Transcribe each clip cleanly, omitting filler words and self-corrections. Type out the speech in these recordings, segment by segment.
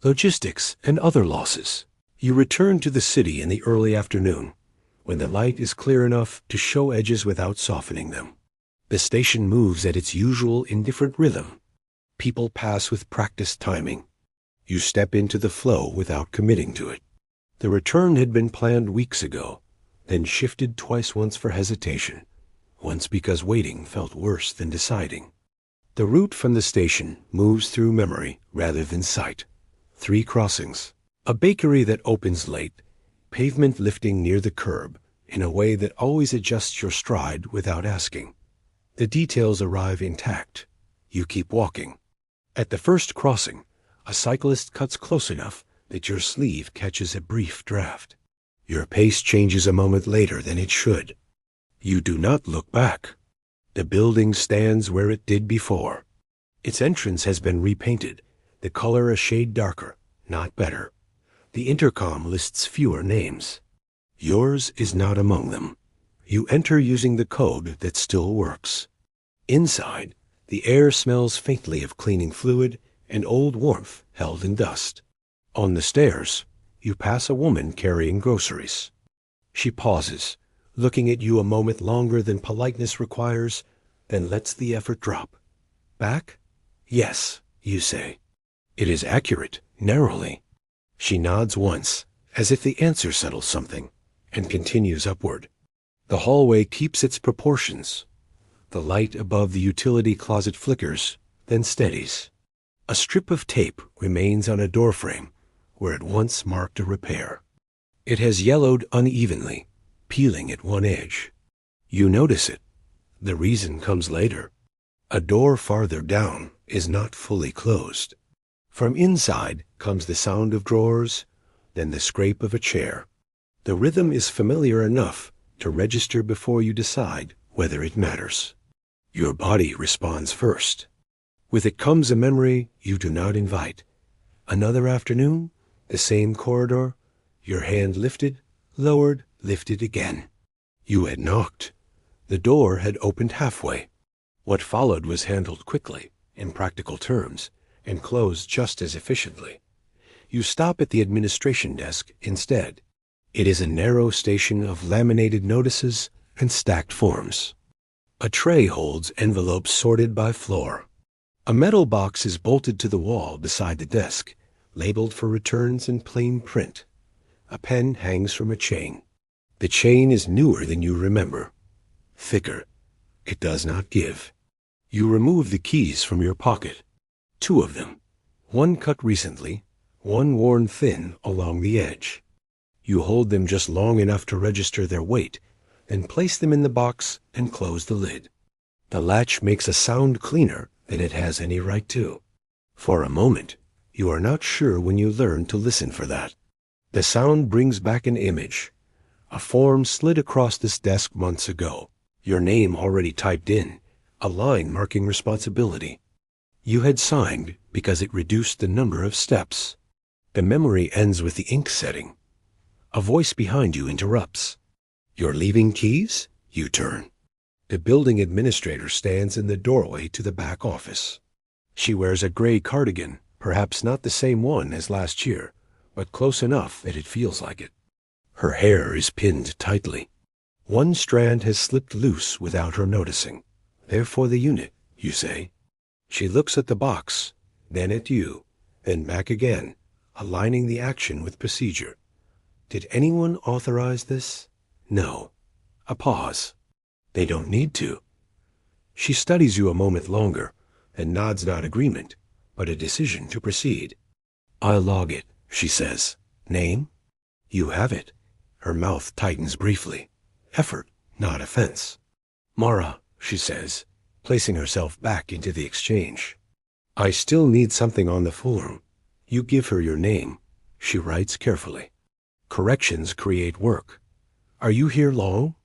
logistics, and other losses. You return to the city in the early afternoon, when the light is clear enough to show edges without softening them. The station moves at its usual indifferent rhythm. People pass with practiced timing. You step into the flow without committing to it. The return had been planned weeks ago, then shifted twice, once for hesitation, once because waiting felt worse than deciding. The route from the station moves through memory rather than sight. 3 crossings. A bakery that opens late, pavement lifting near the curb in a way that always adjusts your stride without asking. The details arrive intact. You keep walking. At the first crossing, a cyclist cuts close enough that your sleeve catches a brief draft. Your pace changes a moment later than it should. You do not look back. The building stands where it did before. Its entrance has been repainted, the color a shade darker, not better. The intercom lists fewer names. Yours is not among them. You enter using the code that still works. Inside, the air smells faintly of cleaning fluid and old warmth held in dust. On the stairs, you pass a woman carrying groceries. She pauses, looking at you a moment longer than politeness requires, then lets the effort drop. Back? Yes, you say. It is accurate, narrowly. She nods once, as if the answer settles something, and continues upward. The hallway keeps its proportions. The light above the utility closet flickers, then steadies. A strip of tape remains on a doorframe where it once marked a repair. It has yellowed unevenly, peeling at one edge. You notice it. The reason comes later. A door farther down is not fully closed. From inside comes the sound of drawers, then the scrape of a chair. The rhythm is familiar enough to register before you decide whether it matters. Your body responds first. With it comes a memory you do not invite. Another afternoon, the same corridor, your hand lifted, lowered, lifted again. You had knocked. The door had opened halfway. What followed was handled quickly, in practical terms, and closed just as efficiently. You stop at the administration desk instead. It is a narrow station of laminated notices and stacked forms. A tray holds envelopes sorted by floor. A metal box is bolted to the wall beside the desk, labeled for returns in plain print. A pen hangs from a chain. The chain is newer than you remember. Thicker. It does not give. You remove the keys from your pocket. 2 of them. One cut recently, one worn thin along the edge. You hold them just long enough to register their weight, then place them in the box and close the lid. The latch makes a sound cleaner than it has any right to. For a moment, you are not sure when you learn to listen for that. The sound brings back an image. A form slid across this desk months ago. Your name already typed in, a line marking responsibility. You had signed because it reduced the number of steps. The memory ends with the ink setting. A voice behind you interrupts. You're leaving keys? You turn. The building administrator stands in the doorway to the back office. She wears a gray cardigan, perhaps not the same one as last year, but close enough that it feels like it. Her hair is pinned tightly. One strand has slipped loose without her noticing. Therefore the unit, you say. She looks at the box, then at you, then back again, aligning the action with procedure. Did anyone authorize this? No. A pause. They don't need to. She studies you a moment longer, and nods not agreement, but a decision to proceed. I'll log it, she says. Name? You have it. Her mouth tightens briefly. Effort, not offense. Mara, she says, placing herself back into the exchange. I still need something on the form. You give her your name. She writes carefully. Corrections create work. Are you here long?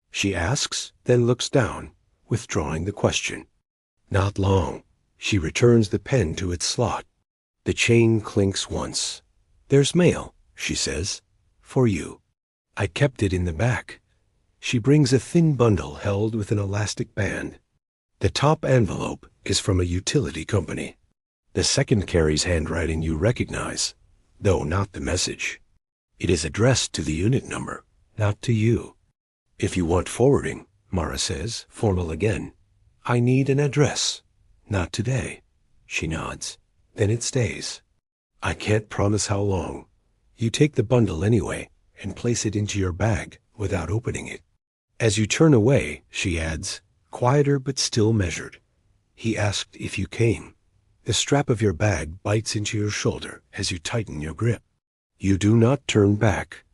She asks, then looks down, withdrawing the question. Not long. She returns the pen to its slot. The chain clinks once. There's mail, she says. For you. I kept it in the back. She brings a thin bundle held with an elastic band. The top envelope is from a utility company. The second carries handwriting you recognize, though not the message. It is addressed to the unit number, not to you. If you want forwarding, Mara says, formal again. I need an address. Not today. She nods. Then it stays. I can't promise how long. You take the bundle anyway and place it into your bag without opening it. As you turn away, she adds, quieter but still measured. He asked if you came. The strap of your bag bites into your shoulder as you tighten your grip. You do not turn back.